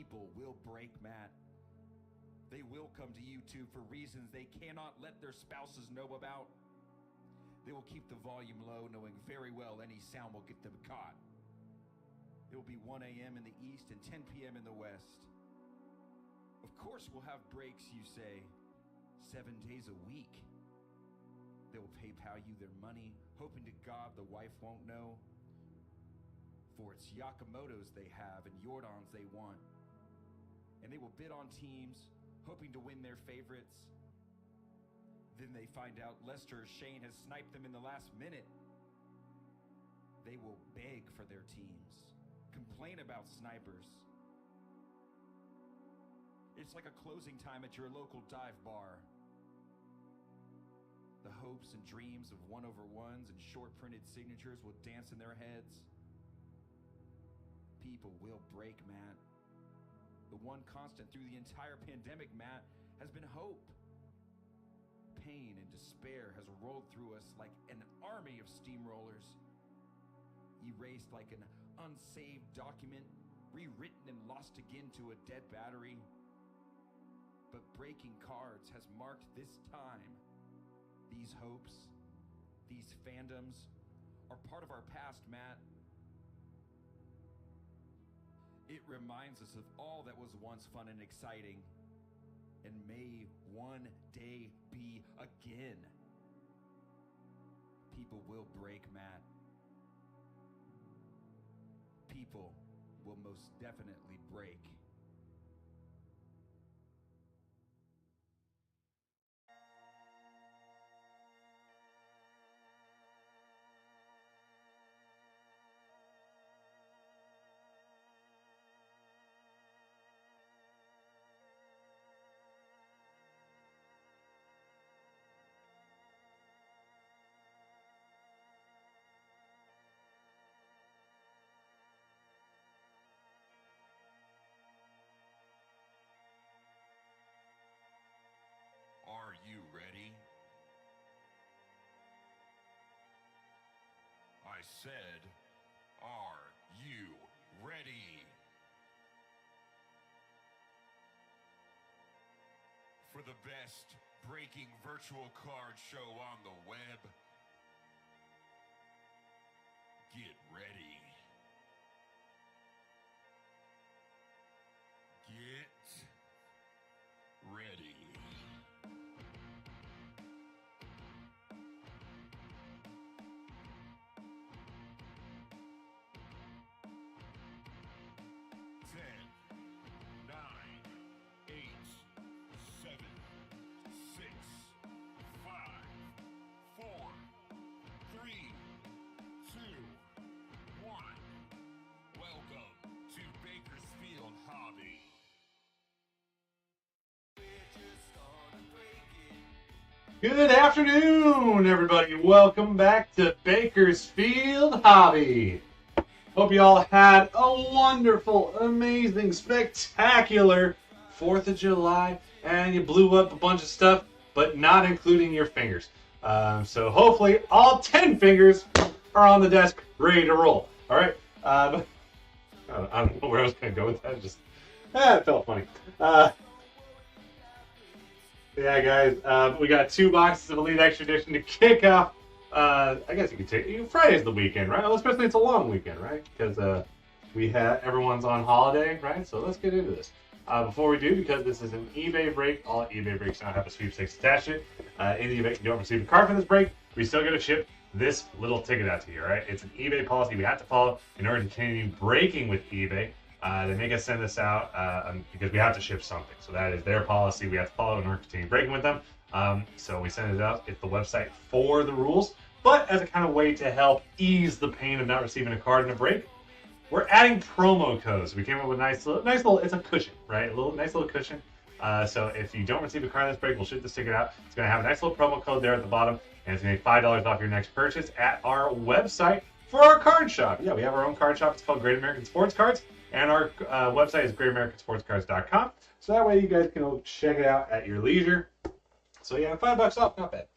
People will break, Matt. They will come to YouTube for reasons they cannot let their spouses know about. They will keep the volume low, knowing very well any sound will get them caught. It will be 1 a.m. in the east and 10 p.m. in the west. Of course we'll have breaks, you say, 7 days a week. They will PayPal you their money, hoping to God the wife won't know. For it's Yakamoto's they have and Jordan's they want. And they will bid on teams, hoping to win their favorites. Then they find out Lester or Shane has sniped them in the last minute. They will beg for their teams, complain about snipers. It's like a closing time at your local dive bar. The hopes and dreams of 1/1s and short printed signatures will dance in their heads. People will break, Matt. The one constant through the entire pandemic, Matt, has been hope. Pain and despair has rolled through us like an army of steamrollers. Erased like an unsaved document, rewritten and lost again to a dead battery. But breaking cards has marked this time. These hopes, these fandoms, are part of our past, Matt. It reminds us of all that was once fun and exciting, and may one day be again. People will break, Matt. People will most definitely break. Are you ready? I said, are you ready? For the best breaking virtual card show on the web, get ready. Get ready. Good afternoon, everybody. Welcome back to Bakersfield Hobby. Hope you all had a wonderful, amazing, spectacular 4th of July, and you blew up a bunch of stuff, but not including your fingers. So hopefully all 10 fingers are on the desk, ready to roll. All right. I don't know where I was going to go with that. It felt funny. Yeah, guys, we got 2 boxes of Elite Extra Edition to kick off. I guess you could take Friday's the weekend, right? Well, especially it's a long weekend, right? Because everyone's on holiday, right? So let's get into this. Before we do, because this is an eBay break, all eBay breaks now have a sweepstakes attached to it. In the event you don't receive a card for this break, we still get to ship this little ticket out to you, right? It's an eBay policy we have to follow in order to continue breaking with eBay. They make us send this out because we have to ship something. So that is their policy we have to follow in order to continue breaking with them. So we send it out. It's the website for the rules. But as a kind of way to help ease the pain of not receiving a card in a break, we're adding promo codes. We came up with a nice little, it's a cushion, right? Nice little cushion. So if you don't receive a card in this break, we'll ship this ticket out. It's going to have a nice little promo code there at the bottom. And it's going to be $5 off your next purchase at our website for our card shop. Yeah, we have our own card shop. It's called Great American Sports Cards. And our website is greatamericansportscards.com. So that way you guys can go check it out at your leisure. So yeah, $5 off, not bad.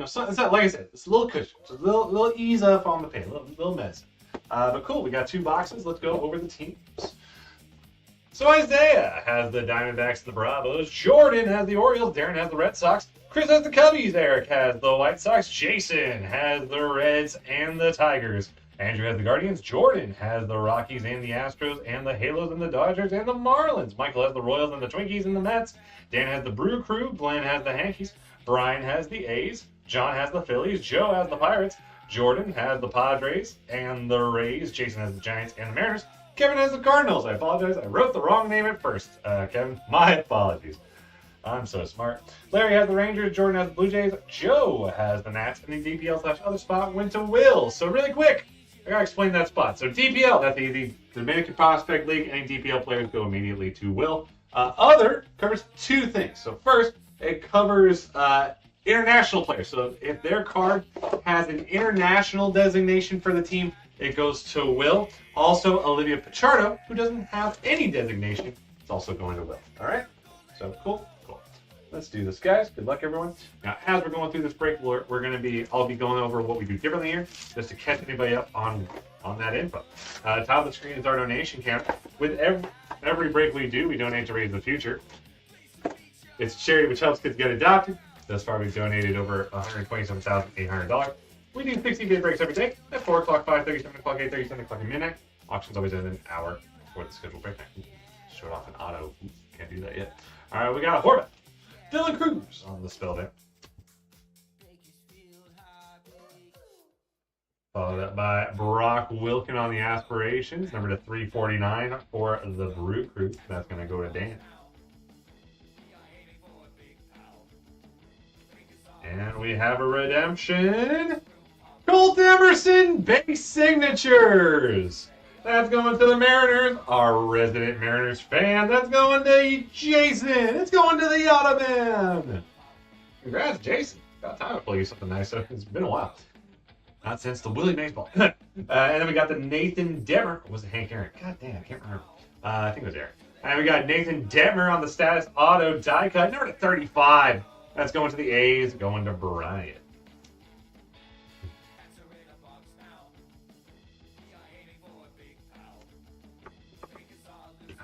So it's not, like I said, it's a little cushion. It's a little ease up on the pain, a little medicine. But cool, we got 2 boxes. Let's go over the teams. So Isaiah has the Diamondbacks, the Bravos. Jordan has the Orioles. Darren has the Red Sox. Chris has the Cubbies. Eric has the White Sox. Jason has the Reds and the Tigers. Andrew has the Guardians. Jordan has the Rockies and the Astros and the Halos and the Dodgers and the Marlins. Michael has the Royals and the Twinkies and the Mets. Dan has the Brew Crew. Glenn has the Yankees. Brian has the A's. John has the Phillies. Joe has the Pirates. Jordan has the Padres and the Rays. Jason has the Giants and the Mariners. Kevin has the Cardinals. I apologize. I wrote the wrong name at first. Kevin, my apologies. I'm so smart. Larry has the Rangers. Jordan has the Blue Jays. Joe has the Nats. And the DPL/other spot went to Will. So really quick, I gotta explain that spot. So DPL, that's the Dominican Prospect League. Any DPL players go immediately to Will. Other covers two things. So first, it covers international players. So if their card has an international designation for the team, it goes to Will. Also, Olivia Pichardo, who doesn't have any designation, is also going to Will. All right? So cool. Let's do this, guys. Good luck, everyone. Now, as we're going through this break, I'll be going over what we do differently here, just to catch anybody up on that info. Top of the screen is our donation count. With every break we do, we donate to Raise the Future. It's a charity which helps kids get adopted. Thus far, we've donated over $127,800. We do 60-day breaks every day at 4 o'clock, 5:30, 7 o'clock, 8:30, 7 o'clock, and midnight. Auctions always end an hour before the scheduled break. Showed off an auto. Can't do that yet. All right, we got Horvath. Dylan Cruz on the spell there. Followed up by Brock Wilkin on the aspirations. Number to 349 for the Brew Crew. That's going to go to Dan. And we have a redemption. Colt Emerson base signatures. That's going to the Mariners, our resident Mariners fan. That's going to Jason. It's going to the Ottoman. Congrats, Jason. Got time to play you something nice. It's been a while. Not since the Willie Baseball. And then we got the Nathan Demmer. Or was it Hank Aaron? God damn, I can't remember. I think it was Aaron. And we got Nathan Detmer on the status auto die cut. Number 35. That's going to the A's, going to Brian.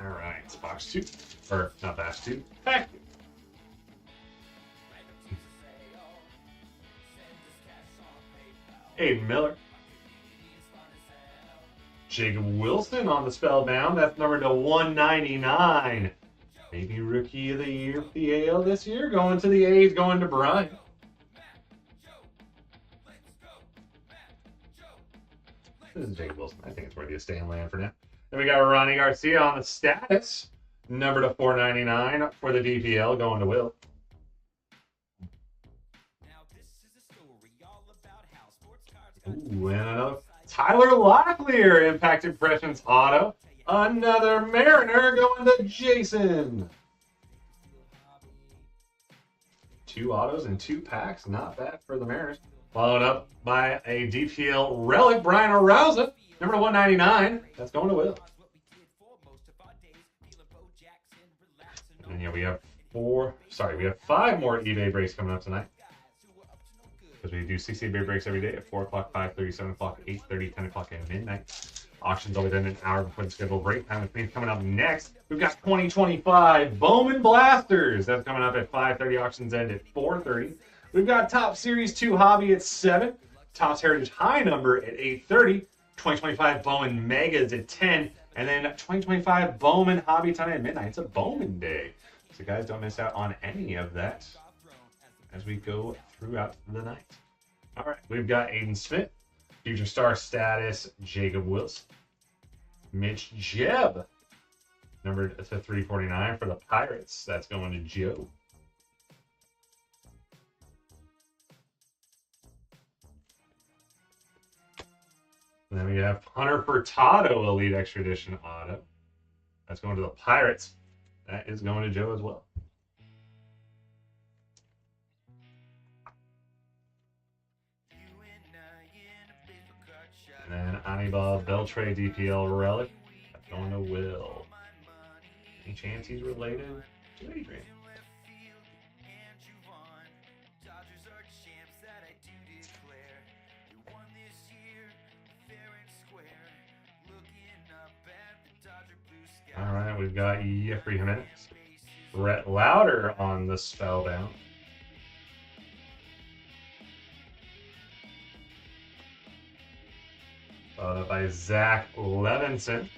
All right, it's box 2. Or, not box 2. Pack 2. Aiden Miller. Jacob Wilson on the Spellbound. That's number to 199. Maybe Rookie of the Year for the AL this year. Going to the A's, going to Brian. This is Jacob Wilson. I think it's worthy of staying land for now. Then we got Ronnie Garcia on the status. Number to 499 for the DPL, going to Will. Ooh, and another Tyler Locklear Impact Impressions auto. Another Mariner going to Jason. 2 autos and 2 packs. Not bad for the Mariners. Followed up by a DPL relic, Brian Arousa. Number 199. That's going to Will. And yeah, we have 5 more eBay breaks coming up tonight. Because we do 60 eBay breaks every day at 4 o'clock, 5:30, 7 o'clock, 8:30, 10 o'clock, and midnight. Auctions always end an hour before the scheduled break time. Which means coming up next, we've got 2025 Bowman Blasters. That's coming up at 5:30. Auctions end at 4:30. We've got Top Series 2 Hobby at 7. Topps Heritage High Number at 8:30. 2025 Bowman Megas at 10. And then 2025 Bowman Hobby Time at midnight. It's a Bowman Day. So guys, don't miss out on any of that as we go throughout the night. All right, we've got Aiden Smith. Future Star status, Jacob Wilson. Mitch Jebb. Number to 349 for the Pirates. That's going to Joe. And then we have Hunter Furtado Elite Extra Edition auto. That's going to the Pirates. That is going to Joe as well. And then Anibal Beltre DPL Relic. That's going to Will. Any chance he's related to Adrian? All right, we've got Jeffrey Jimenez. Brett Lauder on the Spellbound. Followed up by Zach Levinson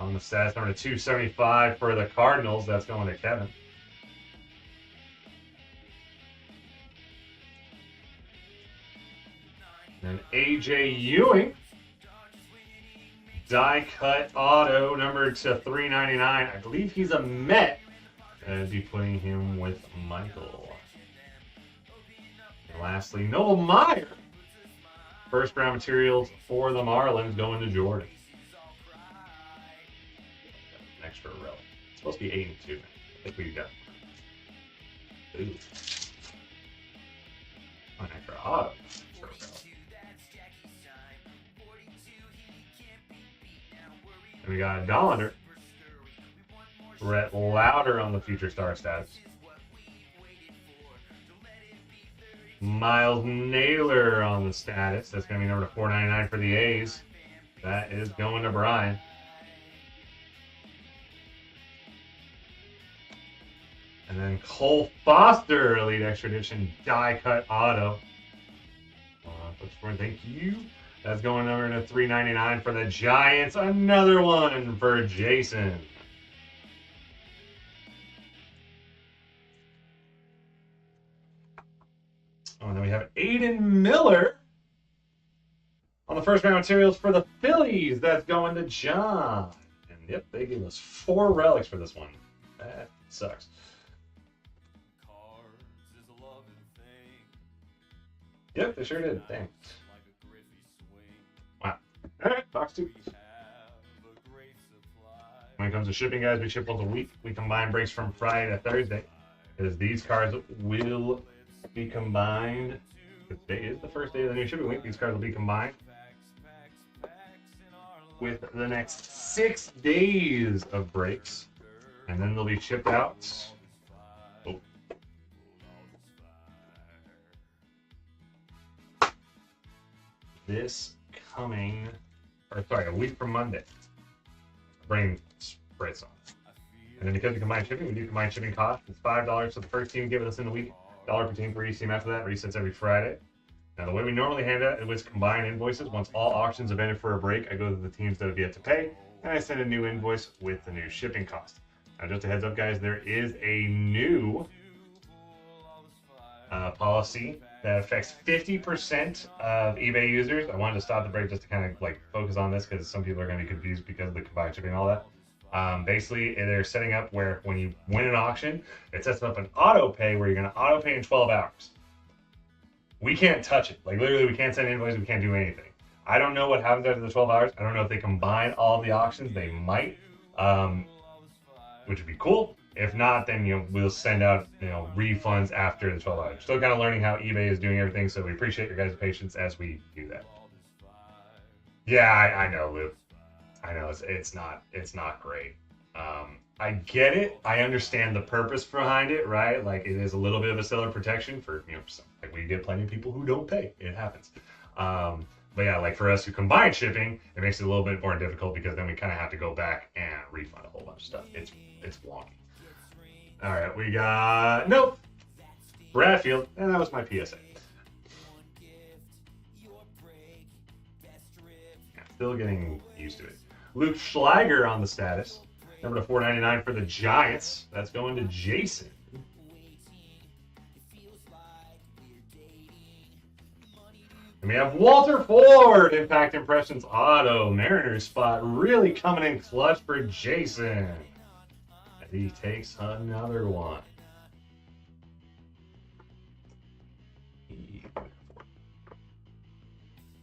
on the stats, number 275 for the Cardinals. That's going to Kevin. And AJ Ewing, die cut auto, number to 399. I believe he's a Met. I'd be putting him with Michael. And lastly, Noel Meyer. First round materials for the Marlins going to Jordan. An extra row. It's supposed to be 8 and 2. I think we got. Ooh. An extra auto. And we got Dollander. Brett Lauder on the Future Star status. Miles Naylor on the status. That's going to be number 499 for the A's. That is going to Brian. And then Cole Foster, Elite Extra Edition die cut auto. Thank you. That's going number to 399 for the Giants. Another one for Jason. Oh, and then we have Aiden Miller on the first round materials for the Phillies. That's going to John. And yep, they gave us 4 relics for this one. That sucks. Yep, they sure did. Dang. Wow. All right, box 2. When it comes to shipping, guys, we ship once a week. We combine breaks from Friday to Thursday, because these cards will be combined. Today is the first day of the new shipping week. These cards will be combined with the next 6 days of breaks, and then they'll be shipped out. Oh. This coming, or sorry, a week from Monday. Brain spreads on. And then because we combine shipping, we do combine shipping costs. It's $5 for the first team giving us in the week. $1 per team for each team after that. Resets every Friday. Now, the way we normally handle it is combine invoices. Once all auctions have ended for a break, I go to the teams that have yet to pay, and I send a new invoice with the new shipping cost. Now, just a heads up, guys, there is a new policy that affects 50% of eBay users. I wanted to stop the break just to kind of like focus on this because some people are going to be confused because of the combined shipping and all that. Basically, they're setting up where when you win an auction, it sets up an auto pay where you're going to auto pay in 12 hours. We can't touch it. Like literally, we can't send invoices. We can't do anything. I don't know what happens after the 12 hours. I don't know if they combine all the auctions. They might, which would be cool. If not, then we'll send out refunds after the 12 hours. Still kind of learning how eBay is doing everything, so we appreciate your guys' patience as we do that. Yeah, I know, Luke. I know it's not great. I get it. I understand the purpose behind it, right? Like it is a little bit of a seller protection for like we get plenty of people who don't pay. It happens. But yeah, like for us who combine shipping, it makes it a little bit more difficult because then we kind of have to go back and refund a whole bunch of stuff. It's wonky. All right, we got Bradfield, and that was my PSA. Yeah, still getting used to it. Luke Schlager on the status, number to 499 for the Giants. That's going to Jason. And we have Walter Ford, Impact Impressions Auto, Mariners spot, really coming in clutch for Jason. He takes another one.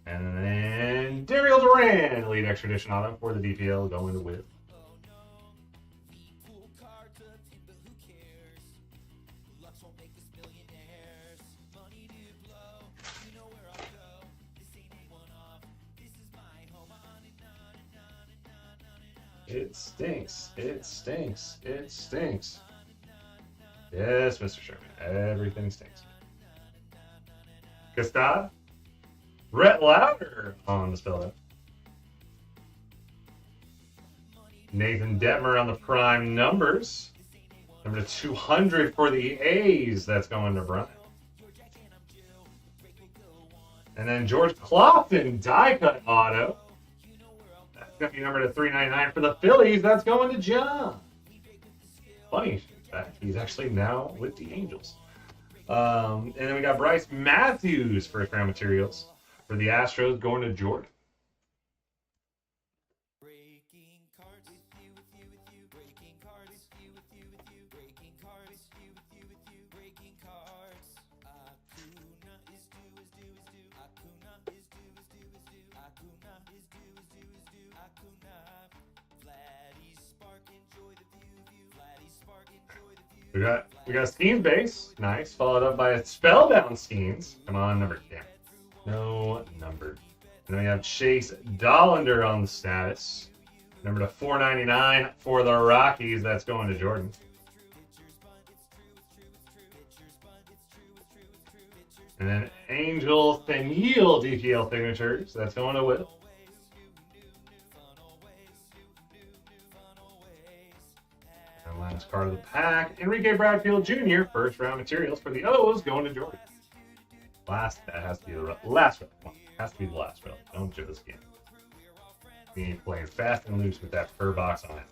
And then Daryl Duran, Elite Extra Edition Auto for the DPL, going to Whip. It stinks. It stinks. It stinks. Yes, Mr. Sherman. Everything stinks. Gustave. Brett Lauder on the spell. Nathan Detmer on the prime numbers. Number to 200 for the A's. That's going to Brian. And then George Clofton, die cut auto. That's going to be number to 399 for the Phillies. That's going to John. Funny fact, he's actually now with the Angels. And then we got Bryce Matthews first round materials for the Astros going to Jordan. We got Skeens base, nice. Followed up by a Spellbound Skeens. Come on, number 10. No number. And then we have Chase Dollander on the status. Number to 499 for the Rockies. That's going to Jordan. And then Angel Theniel DPL signatures. That's going to Will. Last card of the pack, Enrique Bradfield Jr. First round materials for the O's going to Jordan. That has to be the last one. Has to be the last round. Don't do this again. Being playing fast and loose with that per box on it.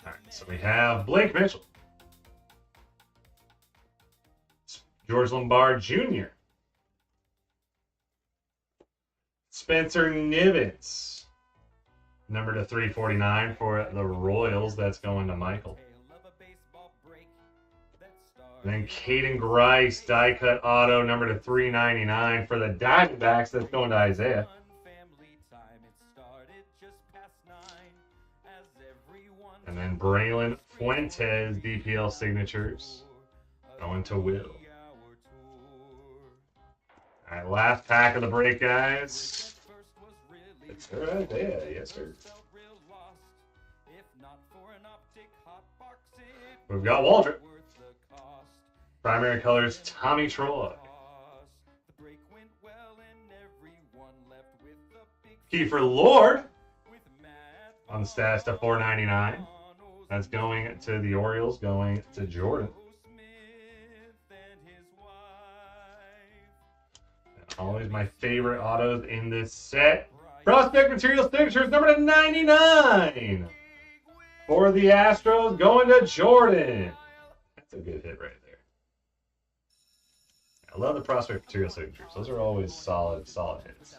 All right, so we have Blake Mitchell, George Lombard Jr., Spencer Nivens, number to 349 for the Royals. That's going to Michael. And then Caden Grice, die cut auto, number to 399 for the Diamondbacks. That's going to Isaiah. And then Braylon Fuentes, DPL signatures, going to Will. All right, last pack of the break, guys. It's right there, yes, sir. We've got Waldrop. Primary colors, Tommy Troy. Kiefer Lord on the status to 499. That's going to the Orioles, going to Jordan. Always my favorite autos in this set. Prospect Material Signatures, number to 99. For the Astros, going to Jordan. That's a good hit right there. I love the Prospect Material Signatures. Those are always solid hits.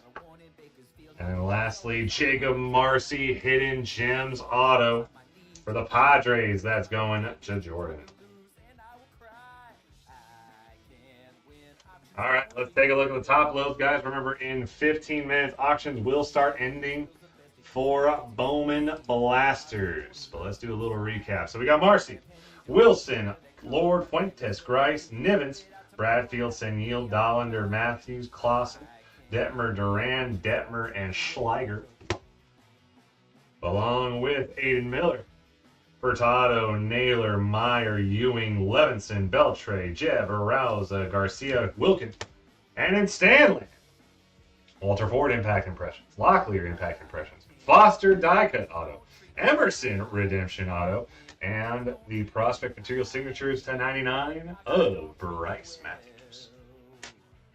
And then lastly, Jacob Marcy, Hidden Gems auto. For the Padres, that's going to Jordan. All right, let's take a look at the top loads, guys. Remember, in 15 minutes, auctions will start ending for Bowman Blasters. But let's do a little recap. So we got Marcy, Wilson, Lord, Fuentes, Grice, Nivens, Bradfield, Seniel, Dollander, Matthews, Clausen, Detmer, Duran, Detmer, and Schleiger. Along with Aiden Miller, Furtado, Naylor, Meyer, Ewing, Levinson, Beltre, Jeb, Arauza, Garcia, Wilkin, and in Stanley, Walter Ford Impact Impressions, Locklear Impact Impressions, Foster Die Cut Auto, Emerson Redemption Auto, and the Prospect Material Signatures 1099 of Bryce Matthews.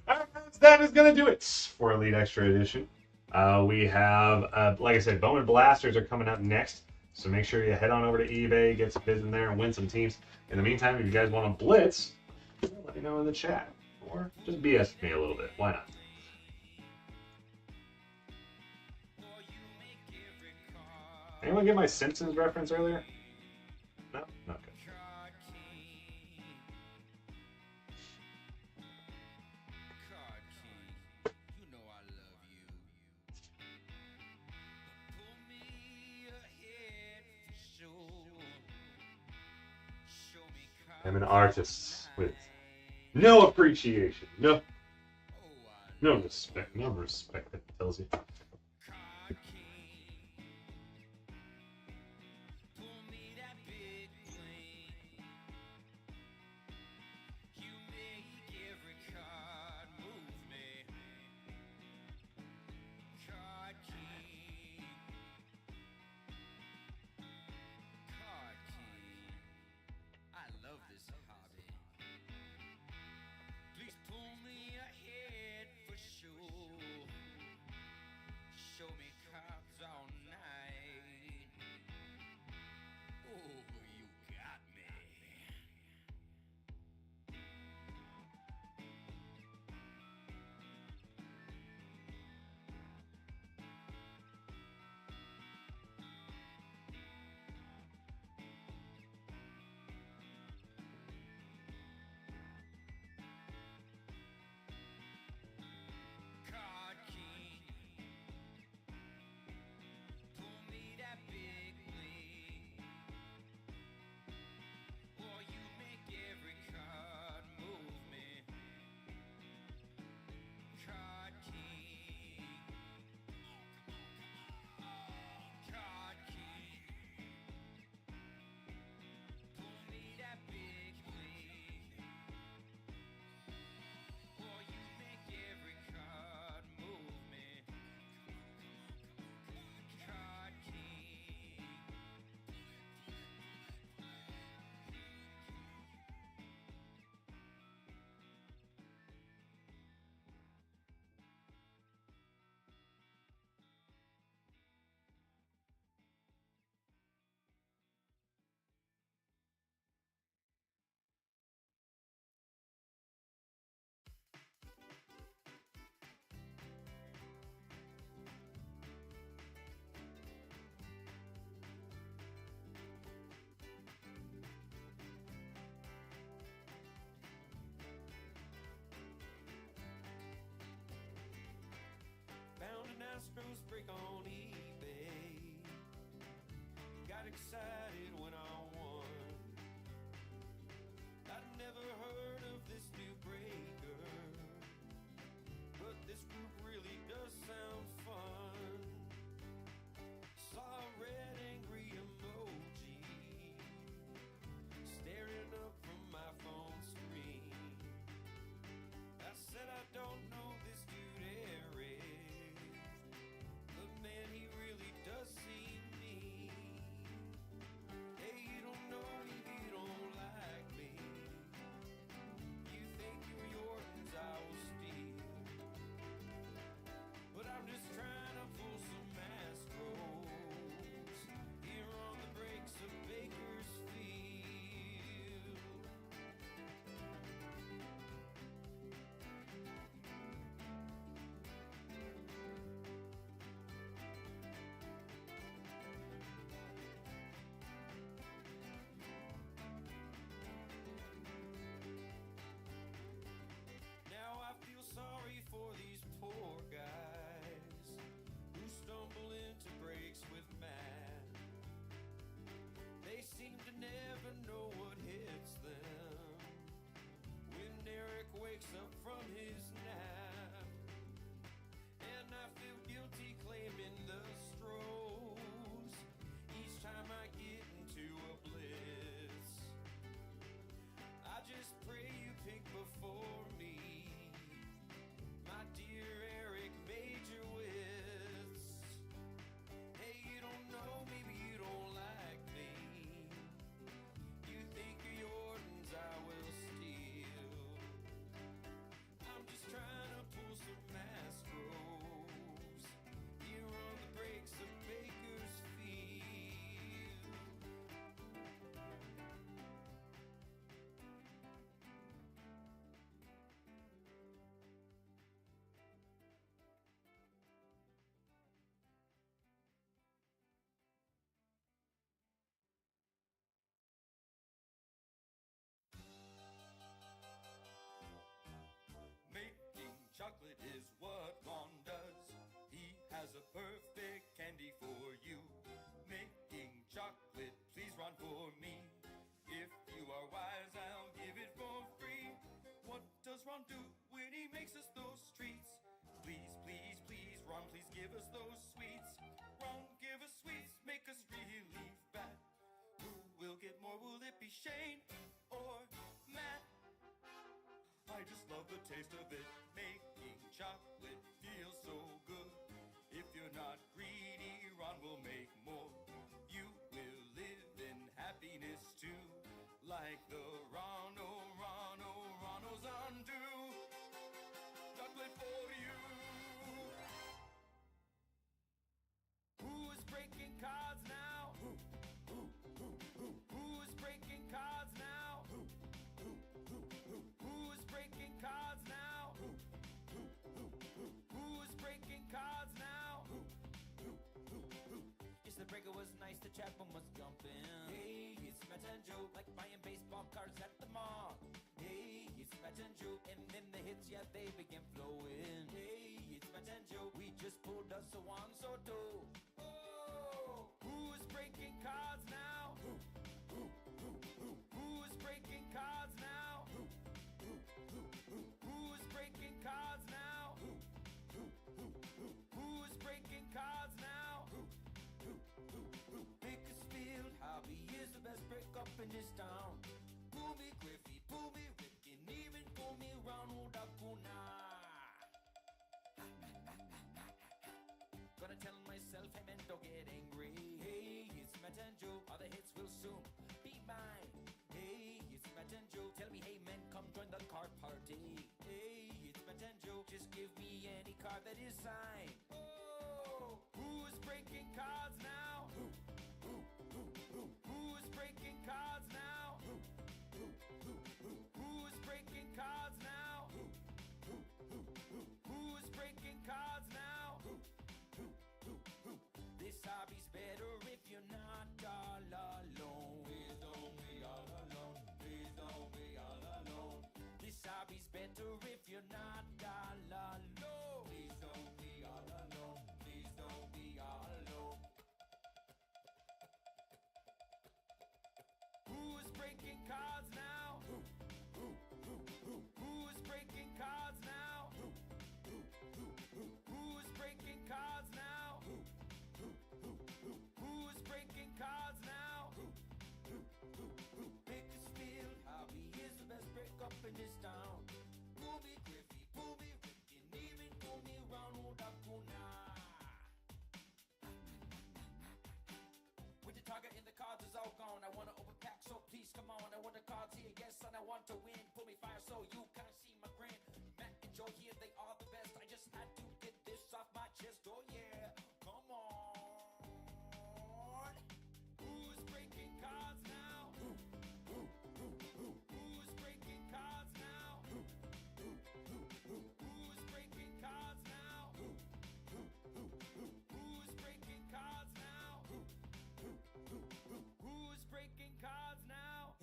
All right, friends, that is going to do it for Elite Extra Edition. We have, like I said, Bowman Blasters are coming up next. So make sure you head on over to eBay, get some bids in there, and win some teams. In the meantime, if you guys want to blitz, let me know in the chat. Or just BS me a little bit. Why not? Anyone get my Simpsons reference earlier? No? Okay. I'm an artist with no appreciation, no respect, that tells you. Found an Astros brick on eBay. Got excited when I won. I'd never heard of this new breaker, but this group really does sound fun. Saw a red angry emoji staring up from my phone screen. I said I don't know this dude Eric, but man, he really does seem mean. Hey, you don't know me, you don't like me. You think you're yours, I will steal. But I'm just trying to pull some Astros here on the breaks of Bakersfield. Now I feel sorry for these poor guys who stumble into breaks with Matt. They seem to never know what hits them when Eric wakes up from his nap. And I feel guilty claiming the Stros each time I get into a blitz. I just pray you pick before me, my dear Eric Major Witz. Hey, you don't know, maybe you don't like me. You think you're yours, I will steal. I'm just trying to pull some Astros here on the breaks of Bakersfield. Making chocolate is what Ron does. He has a perfect candy for you. Making chocolate, please Ron, for me. If you are wise, I'll give it for free. What does Ron do when he makes us those treats? Please, please, please, Ron, please give us those sweets. Ron, give us sweets, make us really fat. Who will get more? Will it be Shane or Matt? I just love the taste of it. Making chocolate feels so good. If you're not greedy, Ron will make more. You will live in happiness too, like the Ronos undo. Chocolate for you. Who is breaking cards now? Who is breaking cards now? Who is breaking cards now? Who is breaking cards now? Yes, the breaker was nice, the Chapman was jumping. Hey, it's Matt and Joe, like buying baseball cards at the mall. Hey, it's Matt and Joe, and then the hits, yeah, they begin flowing. Hey, it's Matt and Joe, we just pulled us a one so two. Oh, who is breaking cards now? Who is breaking cards now? Who is breaking cards now? Who is breaking cards now? Bakersfield hobby is the best break up in this town. Pull me Griffey, pull me Ripken, even pull me Ronald Acuna. Gonna tell myself, hey man, don't get angry. Hey, it's Matt and Joe, other hits will soon be mine. Hey, it's Matt and Joe, tell me, hey man, come join the card party. Hey, it's Matt and Joe, just give me any card that is signed. Oh, who is breaking cards now? Who is breaking cards now? Who is breaking cards now? Who is breaking cards now? This hobby's better if you're not all alone. Please don't be all alone. Please don't be all alone. This hobby's better if you're not all alone. Please don't be breaking cards now? Who is breaking cards now? Who is breaking cards now? Who is breaking cards now? Bakersfield, hobby is the best break up in this town. Pull me Griffey, pull me Ricky, even pull me Ronald Acuna. With the target in the cards is all gone. I wanna open pack, so please come on. I want the cards here, yes, and I want to win. Pull me fire so you can see my grin. Matt and Joe here, they are the best. I just had to get this off my chest. Oh yeah, come on. Who's breaking cards now? Who's breaking cards now? Who's breaking cards now? Who's breaking cards now? Who's breaking cards now?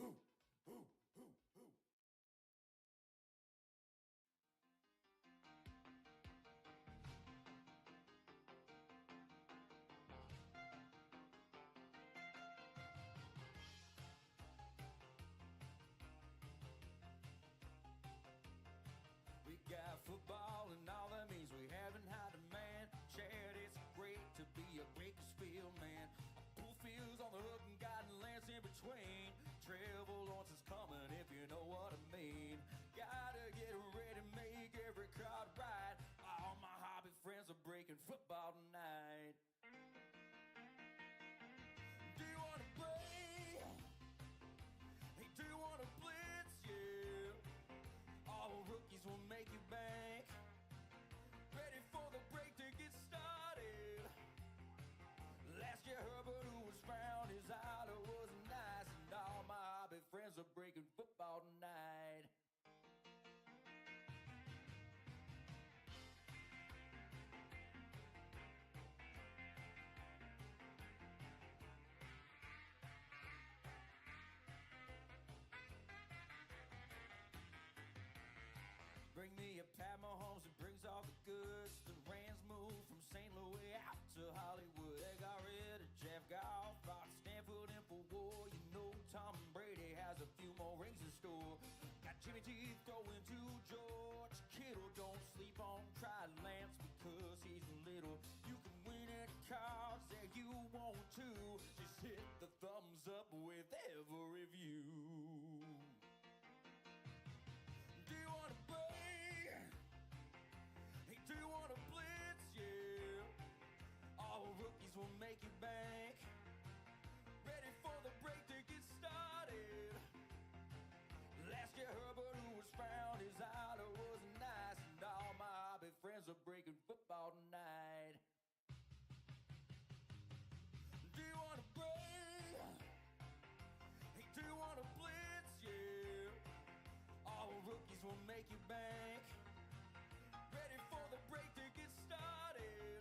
We got football and all that means we haven't had a man. Chad, it's great to be a Bakersfield man. Pool fields on the hook and garden lands in between. Travel once is coming if you know what I mean. Gotta get ready, make every card right. All my hobby friends are breaking football tonight. Do you wanna play? Hey, do you wanna blitz? Yeah. All rookies will make you bank. Ready for the break to get started. Last year Herbert, who was found, his idol was nice, and all my hobby friends are breaking football tonight. Bring me a Pat Mahomes who brings all the goods. The Rams moved from St. Louis out to Hollywood. They got rid of Jeff Goff, Fox Stanford in for war. You know Tom Brady has a few more rings in store. Got Jimmy G throwing to George Kittle. Don't sleep on Try Lance because he's little. You can win at cards that you want to. Just hit the thumbs up with every view. Do you wanna play? Hey, do you wanna blitz? Yeah. All rookies will make you bank. Ready for the break to get started. Last year Herbert, who was found, his idol was nice, and all my hobby friends are breaking football tonight. Do you wanna play? Hey, do you wanna blitz? Yeah. All rookies will make you bank. Ready for the break to get started.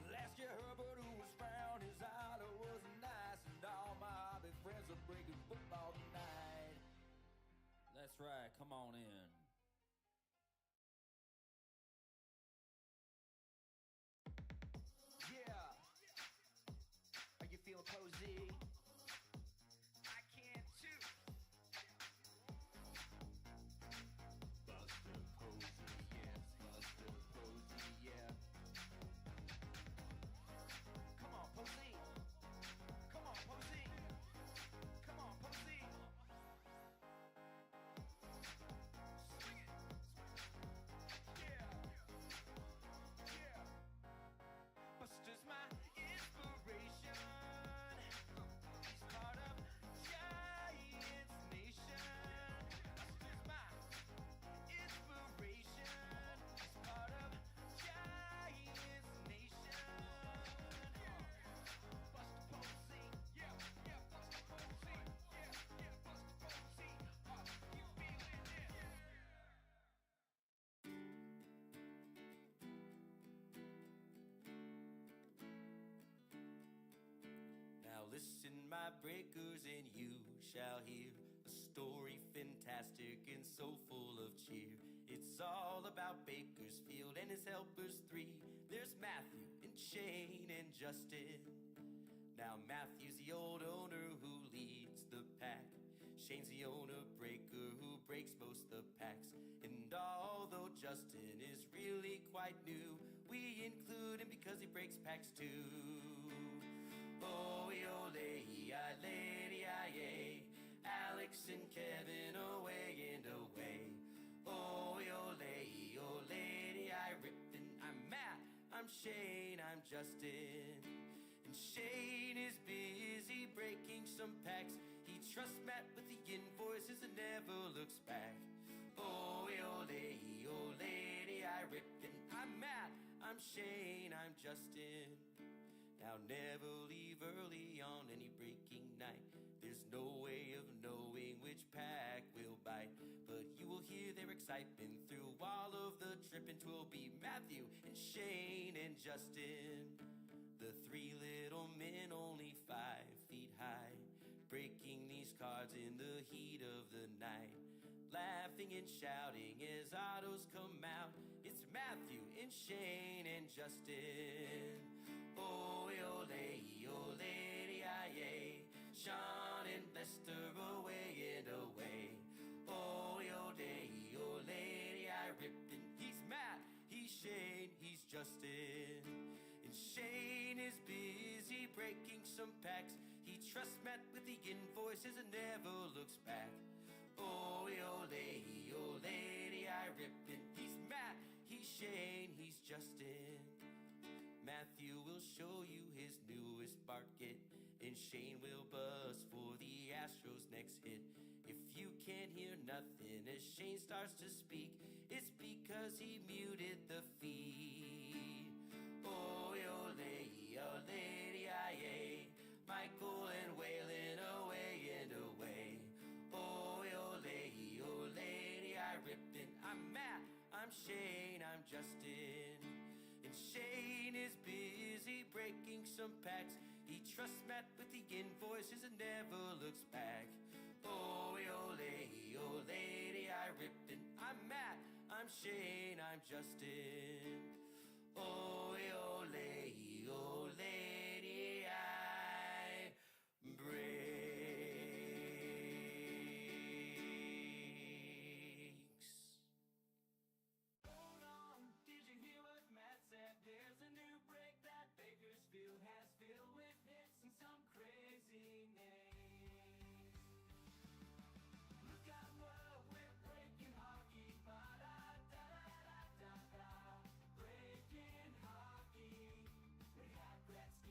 Last year Herbert, who was found, his idol was nice, and all my hobby friends are breaking football tonight. That's right, come on in. Yeah. Are you feeling cozy? I can too. Buster Posey, yes, Buster Posey, yeah. Come on, Posey. Come on, Posey. Come on, Posey. Swing it. Yeah. Yeah. Buster's my inspiration. He's part of Giants Nation. Buster's my inspiration. He's part of Giants Nation. Buster Posey, yeah, yeah, Buster Posey, yeah, yeah, Buster Posey. Are you feeling it? Now listen, my breakers, and you shall hear a story fantastic and so full of cheer. It's all about Bakersfield and his helpers three. There's Matthew and Shane and Justin. Now Matthew's the old owner who leads the pack. Shane's the owner breaker who breaks most the packs. And although Justin is really quite new, we include him because he breaks packs too. Oh, yo, lady, I, Alex and Kevin away and away. Oh, yo, lady, I ripped and I'm Matt, I'm Shane, I'm Justin. And Shane is busy breaking some packs. He trusts Matt with the invoices and never looks back. Oh, yo, lady, I ripped and I'm Matt, I'm Shane, I'm Justin. Now never leave early on any breaking night. There's no way of knowing which pack will bite, but you will hear their excitement through all of the trip, and 'twill be Matthew and Shane and Justin. The three little men only 5 feet high, breaking these cards in the heat of the night, laughing and shouting as autos come out. It's Matthew and Shane and Justin. Oh, yo, lady, I, Sean and Lester away and away. Oh, yo, lady, I ripped and he's Matt, he's Shane, he's Justin. And Shane is busy breaking some packs. He trusts Matt with the invoices and never looks back. Oh, yo, lady, I ripped and he's Matt, he's Shane, he's Justin. Matthew will show you his newest Barkit, and Shane will buzz for the Astros' next hit. If you can't hear nothing as Shane starts to speak, it's because he muted the feed. Oh, yo, lady, I, Michael and Waylon away and away. Oh, yo, lady, I ripped and I'm Matt, I'm Shane, I'm Justin. And Shane is busy breaking some packs. He trusts Matt with the invoices and never looks back. Oh, yo, lady, I ripped and I'm Matt, I'm Shane, I'm Justin. Oh, yo, lady, I breaks. Hold on, did you hear what Matt said? There's a new break that Bakersfield has filled with hits and some crazy names. Look out, world, we're breaking hockey, ba-da-da-da-da-da-da. Breaking hockey, we have Gretzky.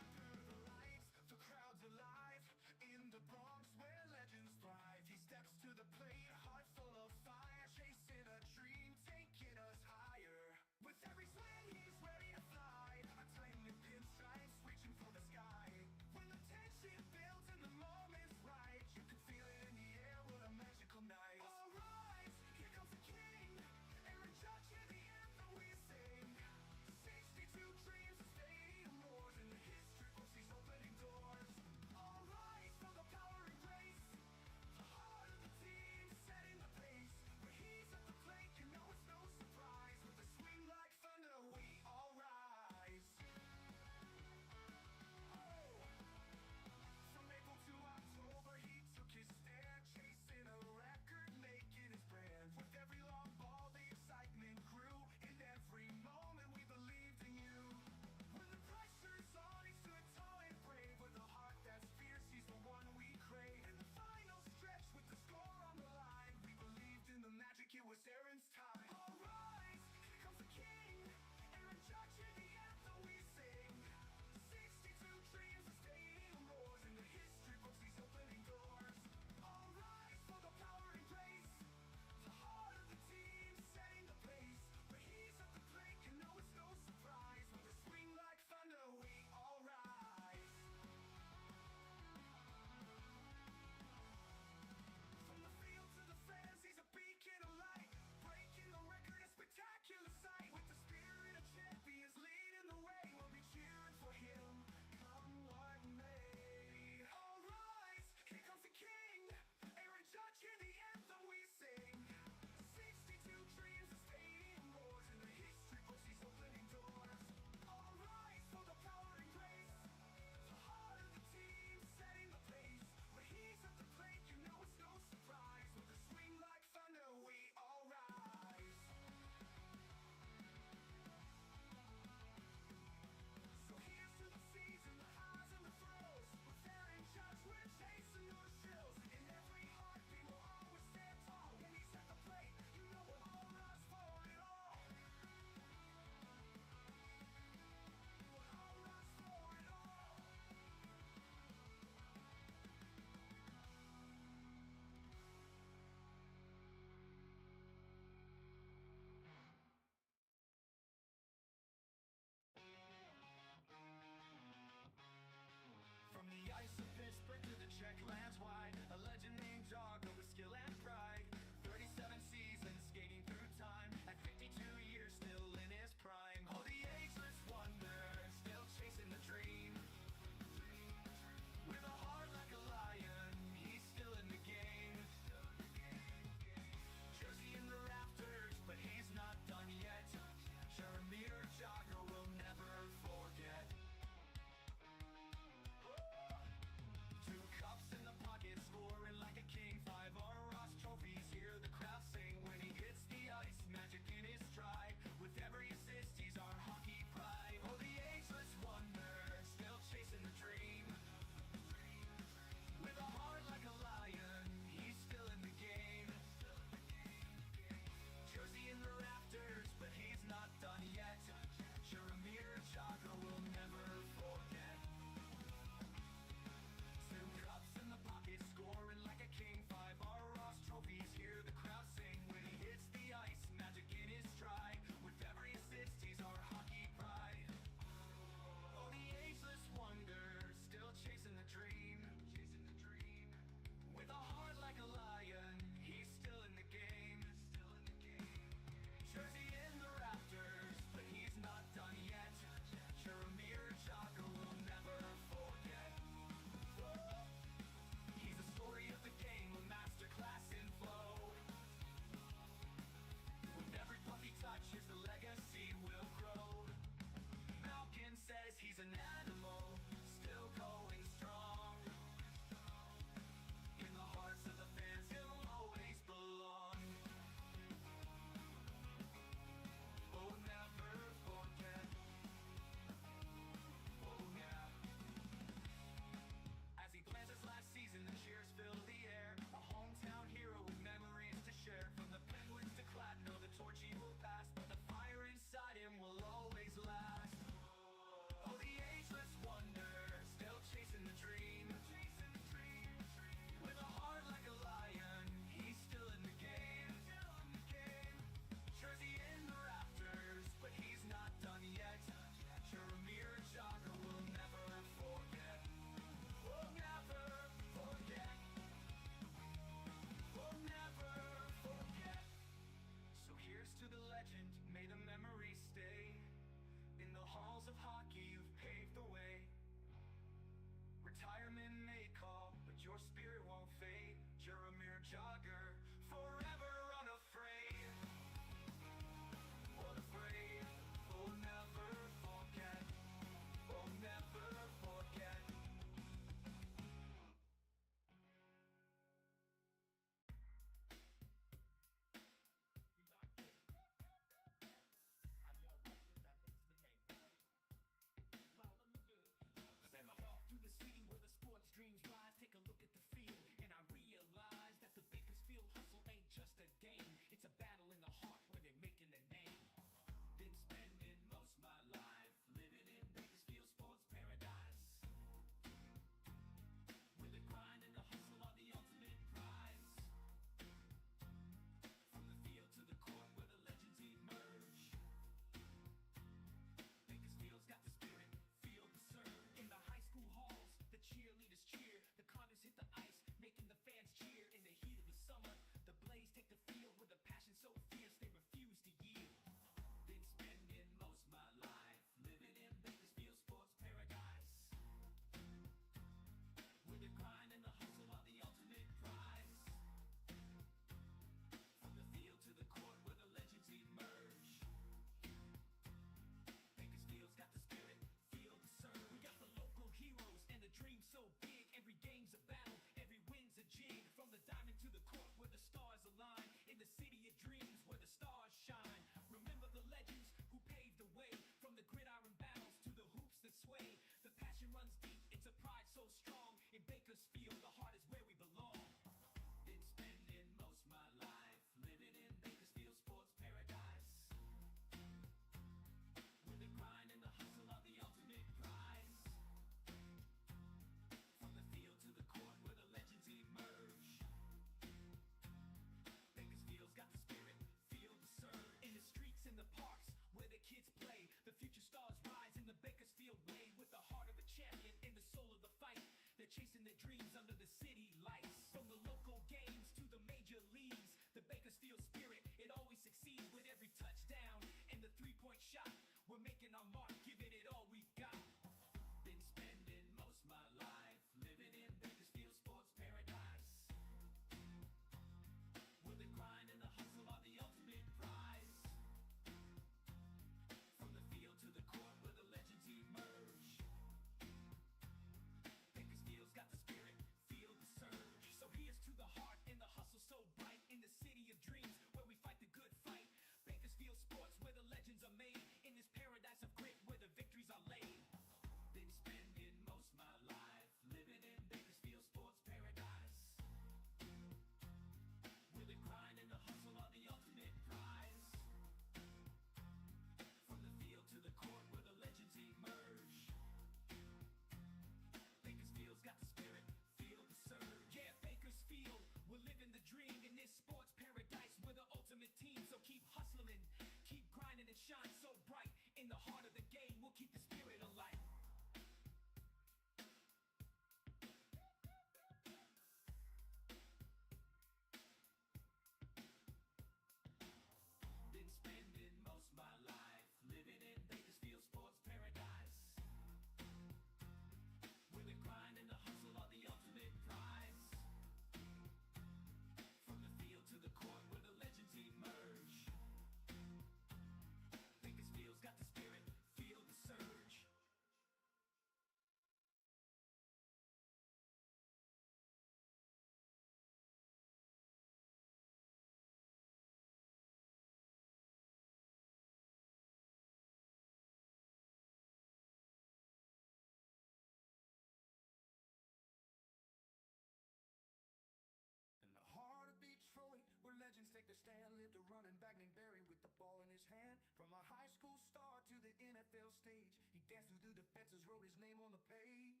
back named Barry with the ball in his hand. From a high school star to the NFL stage, he danced through the defenses, wrote his name on the page.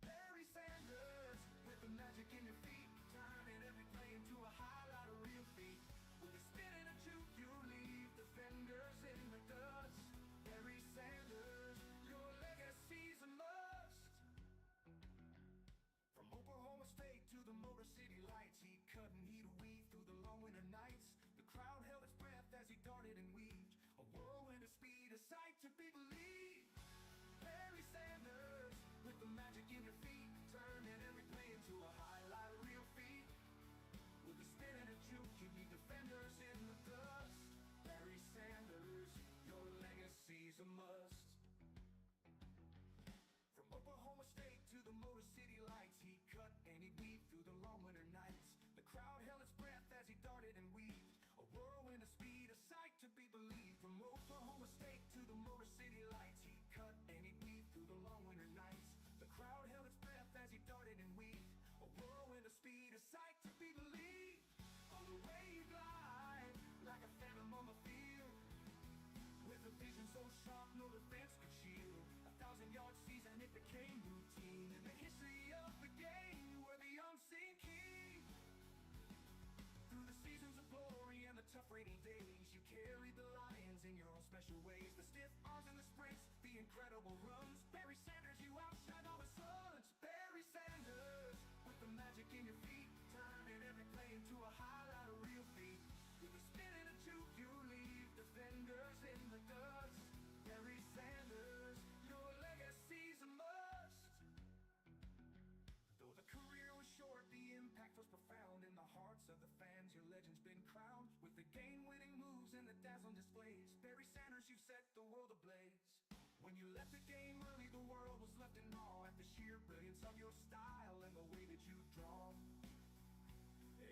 Barry Sanders, with the magic in your feet, turning every play into a highlight of real feat. With a spin and a juke, you leave defenders in the dust. Barry Sanders, your legacy's a must. From Oklahoma State to the Motor City Lights, he'd cut and he'd weave through the long winter nights. The crowd held its breath as he darted and weaved, a whirlwind of speed, a sight to be believed. Barry Sanders, with the magic in your feet, turning every play into a highlight of real feat. With a spin and a juke, you beat defenders in the dust. Barry Sanders, your legacy's a must. From Oklahoma State to the Motor City Lights, he cut and he weaved through the long winter nights. The crowd held its breath as he darted and weaved, a whirlwind of speed, a sight to be believed. From Oklahoma State to the Motor City Lights, he cut and he weaved through the long winter nights. The crowd held its breath as he darted and weaved, a whirlwind of speed, a sight to be believed. On the way you glide, like a phantom on the field, with a vision so sharp no defense could shield. 1,000-yard season, it became routine in the history of the game. You were the unseen king. Through the seasons of glory and the tough rainy days, you carried the Lions in your own special ways. The stiff arms and the sprints, the incredible runs. Barry Sanders, you outshine all the suns. Barry Sanders, with the magic in your feet, turning every play into a highlight of real feat. With a spin and a juke, you leave defenders in the dust. Barry Sanders, your legacy's a must. Though the career was short, the impact was profound. In the hearts of the fans, your legend's been crowned. With the game-winning moves and the dazzling displays, Barry Sanders, you set the world ablaze. When you left the game early, the world was left in awe at the sheer brilliance of your style and the way that you draw.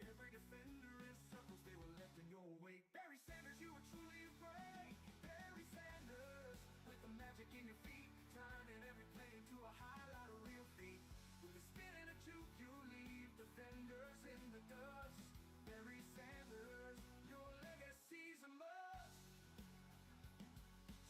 Every defender in circles, they were left in your wake. Barry Sanders, you were truly a break. Barry Sanders, with the magic in your feet, turning every play into a highlight of real feat. With a spin and a juke, you leave defenders in the dust. Barry Sanders, your legacy's a must.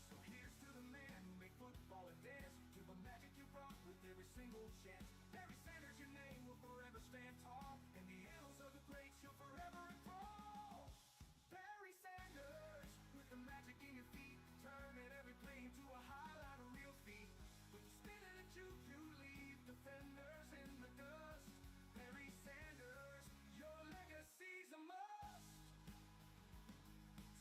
So here's to the man who made football a dance, to the magic you brought with every single chance. Barry Sanders, your name will forever stand tall, in the annals of the greats you'll forever enthrall. Barry Sanders, with the magic in your feet, turning every play into a highlight of real feat. With the spin and a juke, you leave defenders in the dust. Barry Sanders, your legacy's a must.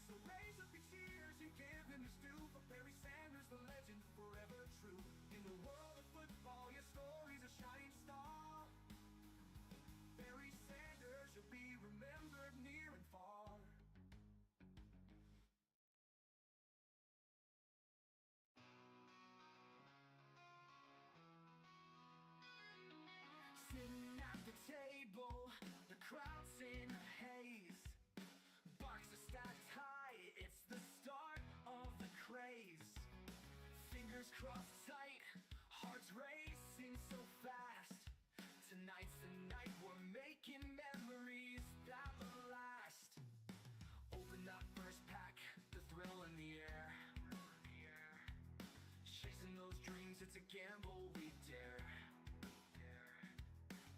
So raise up your cheers and give him his due, for Barry Sanders, the legend, forever true. In the world of football, your story's a shining star. Barry Sanders, you'll be remembered near and far. Sitting at the table, the crowd's in a haze. Barks are stacked high, it's the start of the craze. Fingers crossed tight, hearts racing so fast. Tonight's the night we're making memories that will last. Open up first pack, the thrill in the air. Chasing those dreams, it's a gamble we dare.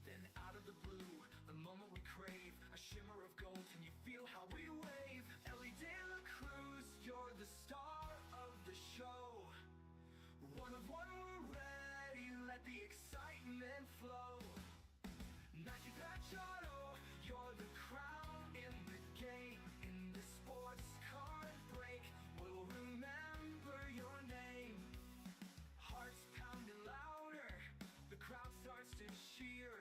Then out of the blue, the moment we crave, a shimmer of gold, can you feel how we wave? Ellie De La Cruz, you're the star of the show. One of one, we're ready, let the excitement flow. Nike Patch Auto, you're the crown in the game. In the sports card break, we'll remember your name. Hearts pounding louder, the crowd starts to cheer.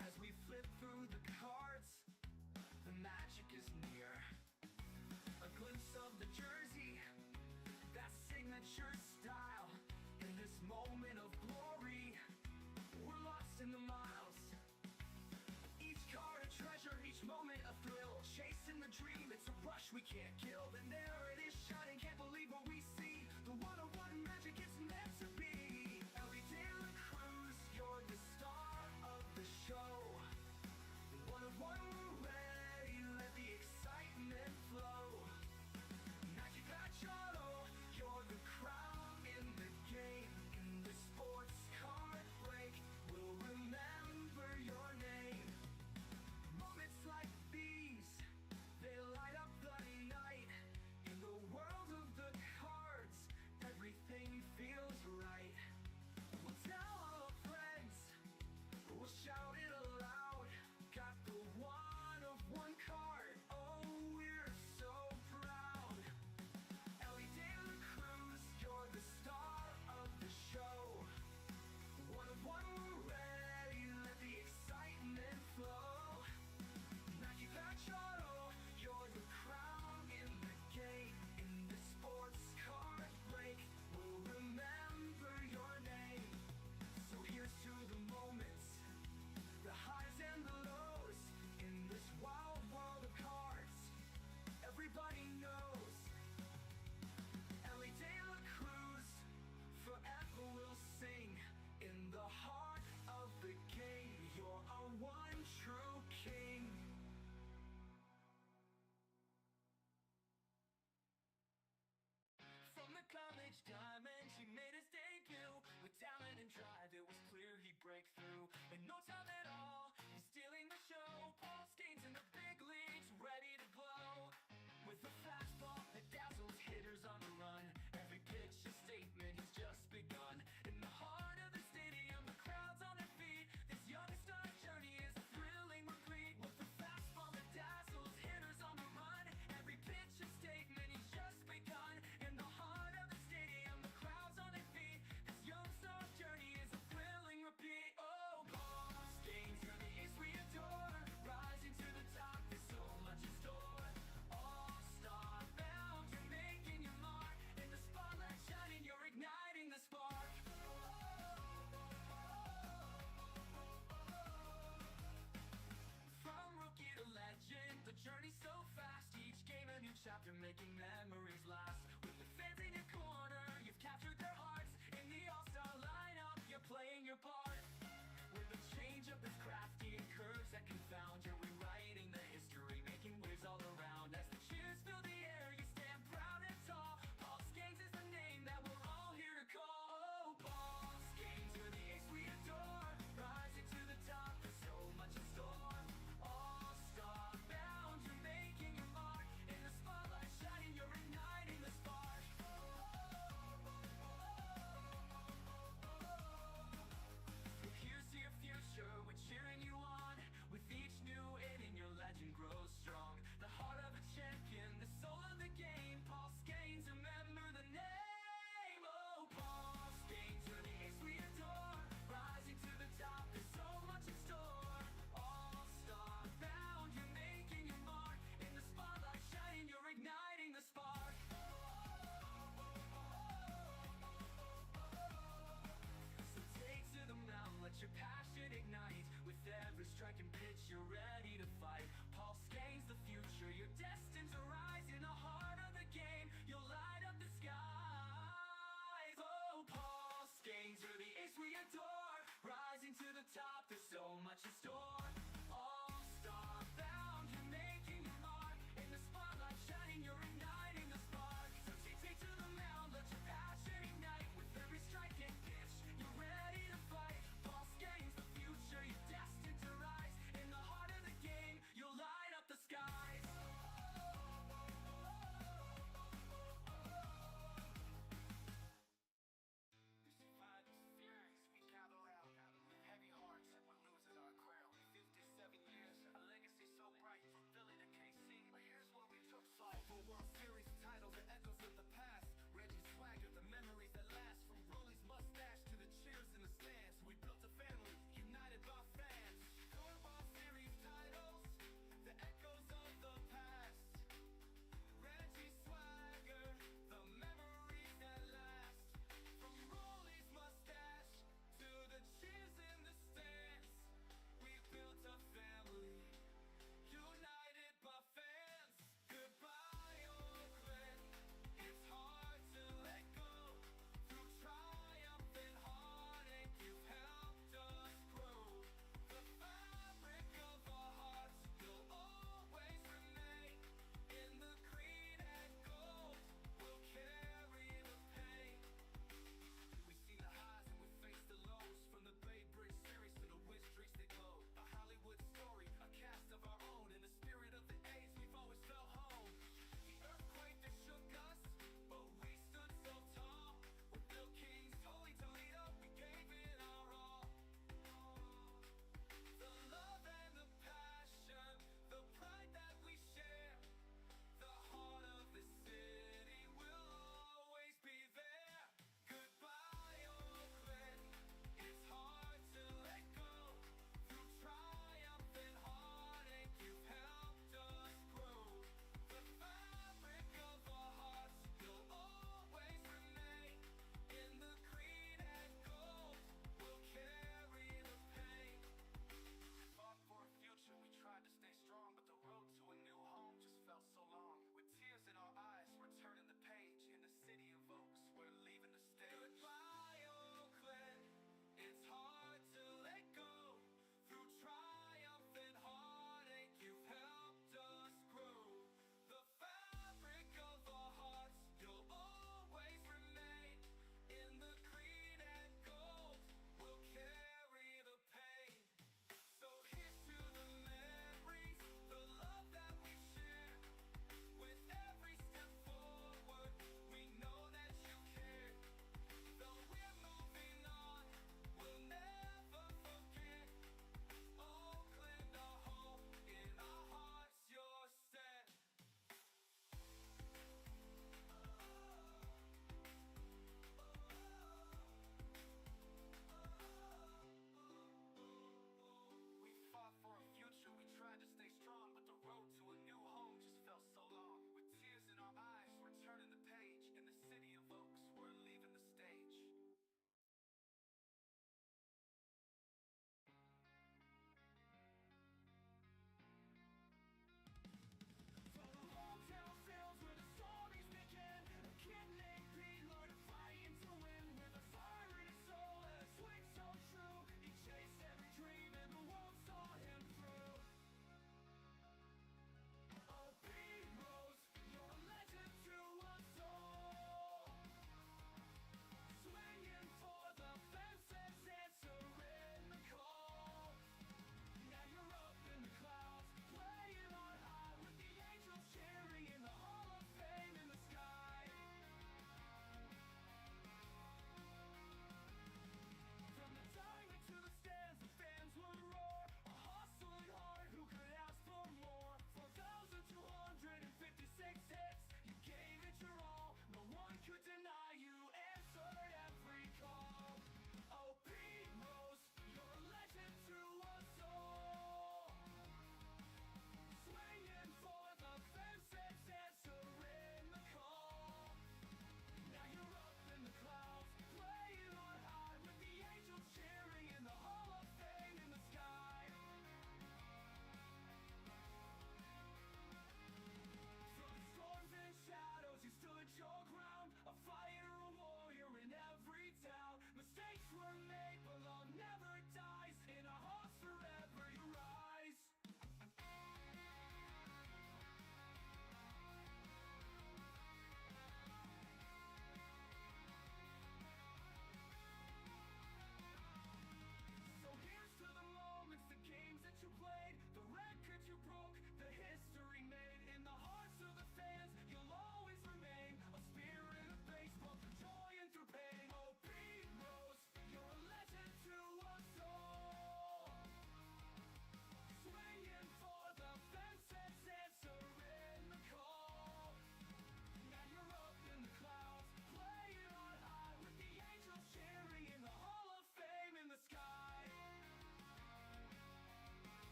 As we flip through the cards, the magic is near. A glimpse of the jersey, that signature style. In this moment of glory, we're lost in the miles. Each card a treasure, each moment a thrill. Chasing the dream, it's a rush we can't kill. And there it is shining, can't believe what we see. The one-on-one magic it's meant to be. Ellie De La Cruz, you're the star of the show. One of one, we're ready, let the excitement flow. chapter, making memories last. With the fans in your corner, you've captured their hearts. In the all-star lineup, you're playing your part. With a change-up that's crafty and curves that confound, you're rewriting the history, making waves all around. As the cheers fill the air, you stand proud and tall. Paul Skeens is the name that we're all here to call. Oh, Paul Skeens, you're the ace we adore. Rising to the top, there's so much in store. All-star bound, you're making your mark. In the spotlight shining, you're igniting the spark. Here's to your future, we're cheering you on. With each new inning, your legend grows strong. The heart of a champion, the soul of the game. Paul Skeens, remember the name. Oh, Paul Skeens, you're the ace we adore. Rising to the top, there's so much in store. All-star bound, you're making your mark. In the spotlight shining, you're igniting the spark. So take to the mound, let your passion ignite. With every strike and pitch, you're ready to fight. Paul Skeens, the future, you're destined to rise. In the heart of the game, you'll light up the skies. Oh, Paul Skeens, you're the ace we adore. Rising to the top, there's so much in store. All-star bound, you're making your mark. In the spotlight shining, you're igniting the spark. So take to the mound, let your passion ignite. With every strike and pitch, you're ready to fight. Paul Skeens, the future, you're destined to rise. In the heart of the game, you'll light up the skies. Fight the fears, we gather round. Heavy hearts, we're losing our crown. We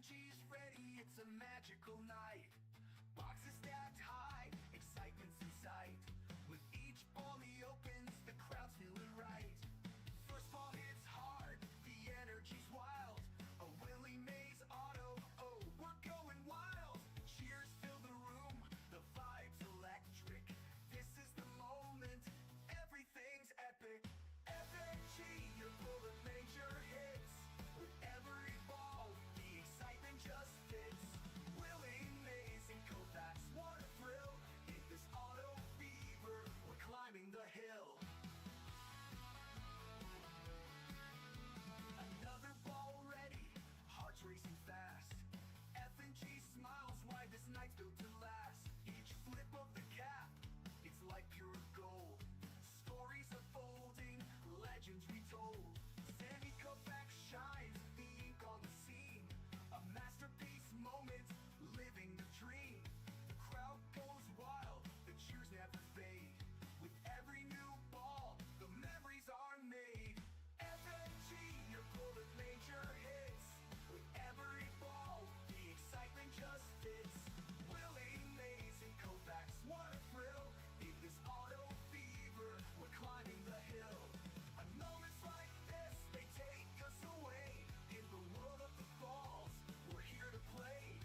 FNG's ready, it's a magical night. Boxes stacked high, excitement's in sight. With each ball he opens, the crowd's feeling right. First ball hits hard, the energy's wild. A Willie Mays auto, oh, we're going wild. Cheers fill the room, the vibe's electric. This is the moment, everything's epic. FNG, you're pulling major hits. With every ball, the excitement just fits. Willie Mays and Kovacs, what a thrill. In this auto fever, we're climbing the hill. Another ball ready, hearts racing fast. FNG smiles wide, this night's built to last. Each flip of the cap, it's like pure gold. Stories unfolding, legends retold. Sammy Kovacs shines, the ink on the scene. A masterpiece moment, living the dream. The crowd goes wild, the cheers never fade. With every new ball, the memories are made. FNG, you're pulling major hits. With every ball, the excitement just fits. Willie Mays and Kovacs, what a thrill. In this auto fever, we're climbing the hill. On moments like this, they take us away. In the world of the balls, we're here to play.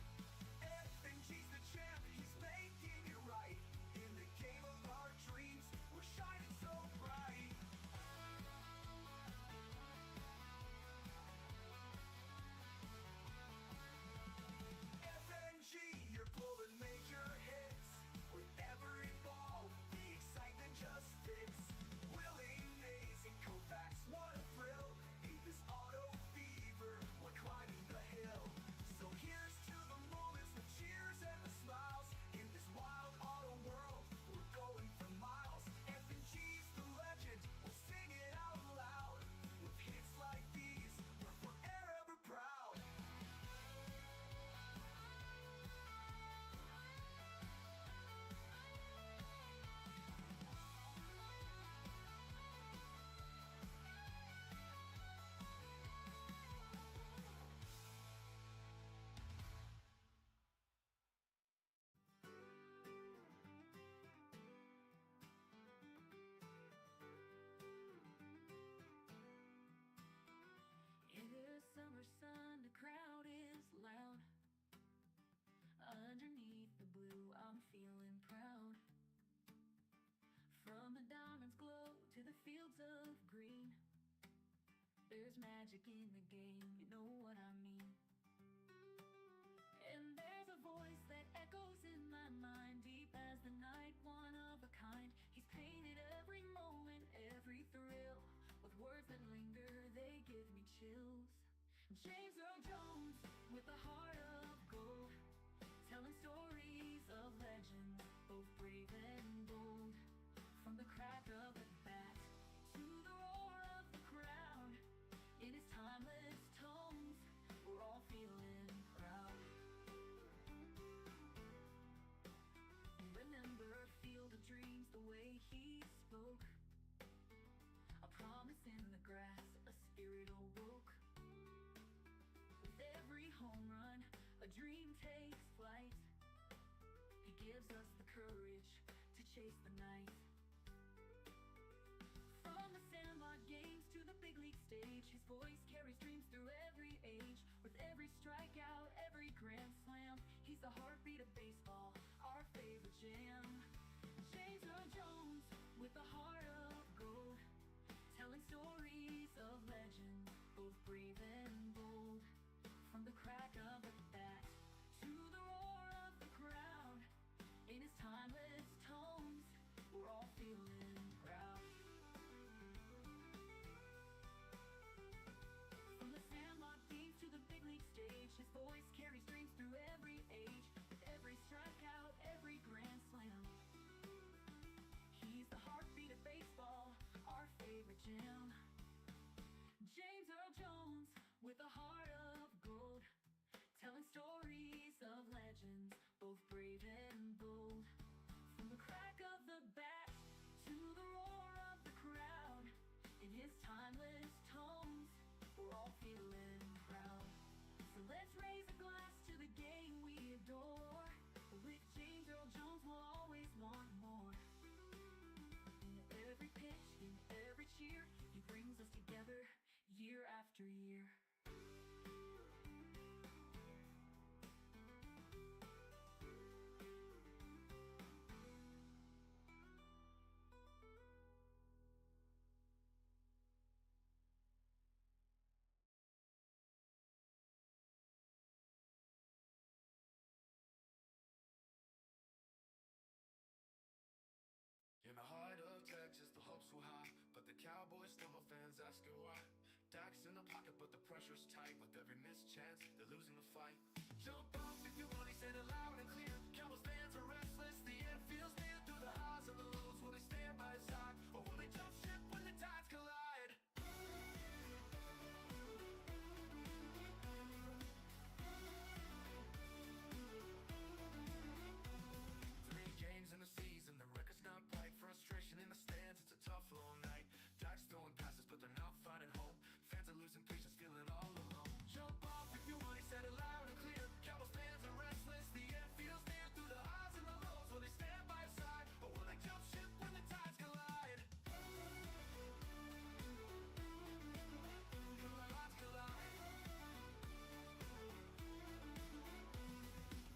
FNG's the champ, he's making it right. In the game of our dreams, we're shining so bright. FNG, you're pulling major hits. With every ball, the excitement just fits. Willie Mays and Kovacs, what a thrill. In this auto fever, we're climbing the hill. So here's to the moments, the cheers and the smiles. In this wild auto world, we're going for miles. FNG's the legend, we'll sing it out loud. With hits like these, we're forever proud. In the summer sun, the crowd is loud. Underneath the blue, I'm feeling proud. From the diamond's glow to the fields of green, there's magic in the game, you know what I mean. And there's a voice that echoes in my mind, deep as the night, one of a kind. He's painted every moment, every thrill, with words that linger, they give me chills. James Earl Jones, with a heart of gold, telling stories of legends, both brave and bold. From the crack of the bat to the roar of the crowd, in his timeless tones, we're all feeling proud. Remember Field of Dreams, the way he spoke, a promise in the grass, a spirit awoke. With every home run, a dream takes flight. He gives us the courage to chase the night. From the sandlot games to the big league stage, his voice carries dreams through every age. With every strikeout, every grand slam, he's the heartbeat of baseball, our favorite jam. James Earl Jones, with a heart of gold, telling stories of legends, both brave and bold. From the crack of the bat to the roar of the crowd, in his timeless tones, we're all feeling proud. From the sandlot games to the big league stage, his voice carries dreams through every age. With every strikeout, every grand slam, he's the heartbeat of baseball, our favorite jam. James Earl Jones, with a heart of gold, telling stories of legends, both brave and bold. From the crack of the bat to the roar of the crowd, in his timeless tones, we're all feeling proud. So let's raise a glass every pitch, in every cheer. He brings us together year after year. In the heart of Texas, the hopes were high, but the Cowboys still no fans asking why. Dax in the pocket, but the pressure's tight. With every missed chance, they're losing the fight. Jump off if you want, he said it loud and clear. Cowboys fans are restless, the end feels near. Through the highs and the lows, will they stand by his side, or will they jump ship when the tides collide? 3 games in the season, the record's not bright. Frustration in the stands, it's a tough long night. Dax throwing passes, but they're not finding home. Fans are losing patience, feeling all alone. Jump off if you want, he said it loud and clear. Cowboys fans are restless, the end feels near. Through the highs and the lows, will they stand by his side, or will they jump ship when the tides collide? Collide, collide.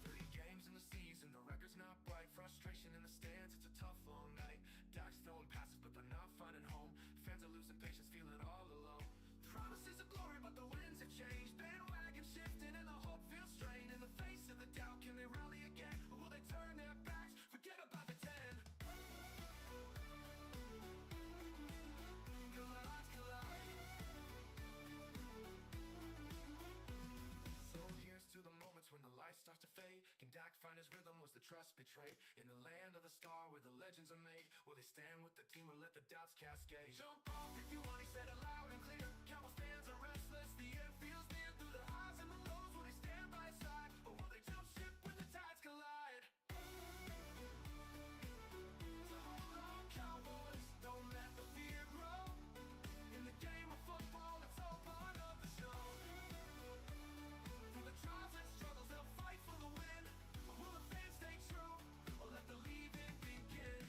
30 games in the season, the record's not bright. Frustration in the stands, it's a tough long night. Dax throwing passes, but they're not finding home. Fans are losing patience, feeling all alone. Promises of glory, but the winds have changed. Bandwagon shifting and the hope feels strained. In the face of the doubt, can they rally again, or will they turn their backs, forget about the 10? Collide, collide. So here's to the moments when the lights start to fade. Can Dak find his rhythm? Was the trust betrayed? In the land of the star where the legends are made, will they stand with the team or let the doubts cascade? Jump off if you want, he said it loud and clear. Cowboys fans are restless, the end feels near. Through the highs and the lows, will they stand by his side, or will they jump ship when the tides collide? So hold on, Cowboys, don't let the fear grow. In the game of football, it's all part of the show. Through the trials and struggles, they'll fight for the win. Will the fans stay true, or let the leaving begin?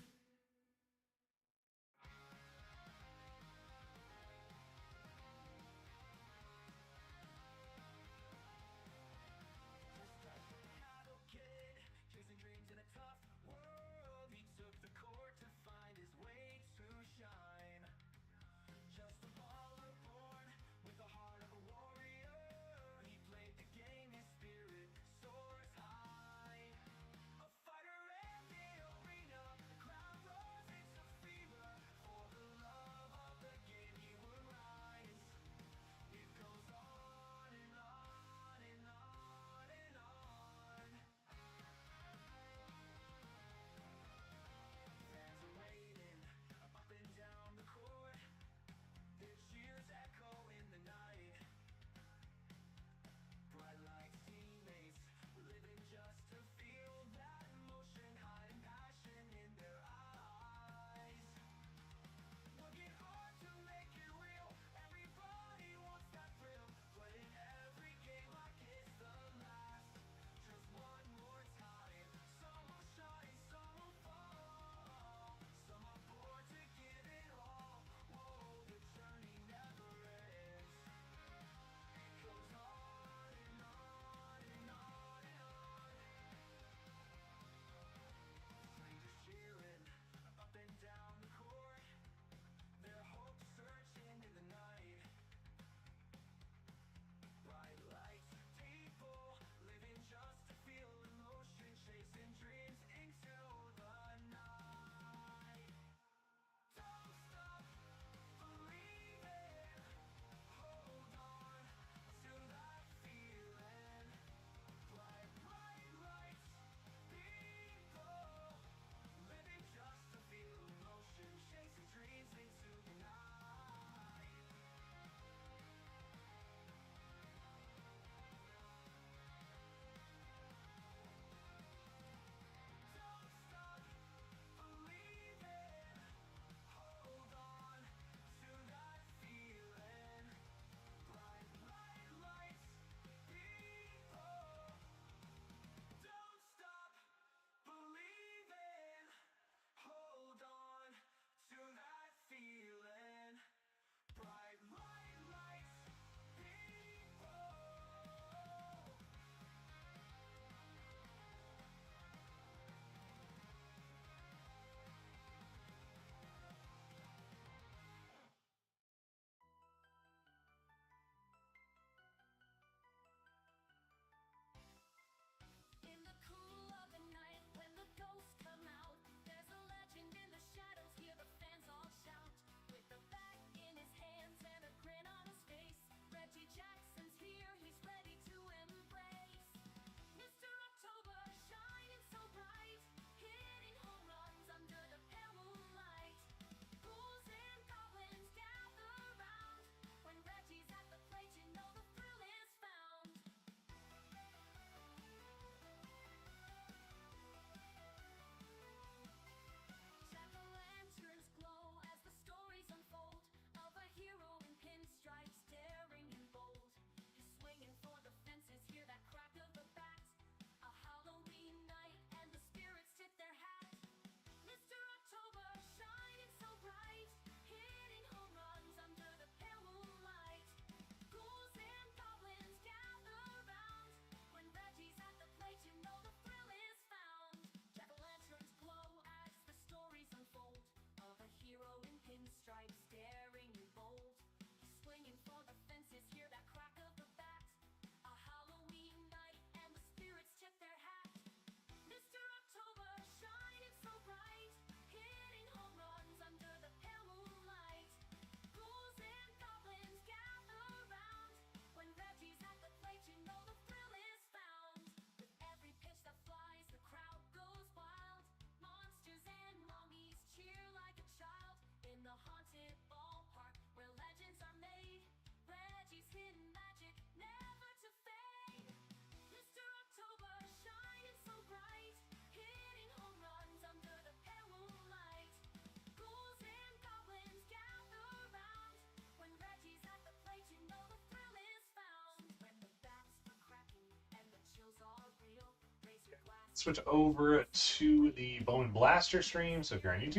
switch over to the Bowman Blaster stream. So if you're on YouTube,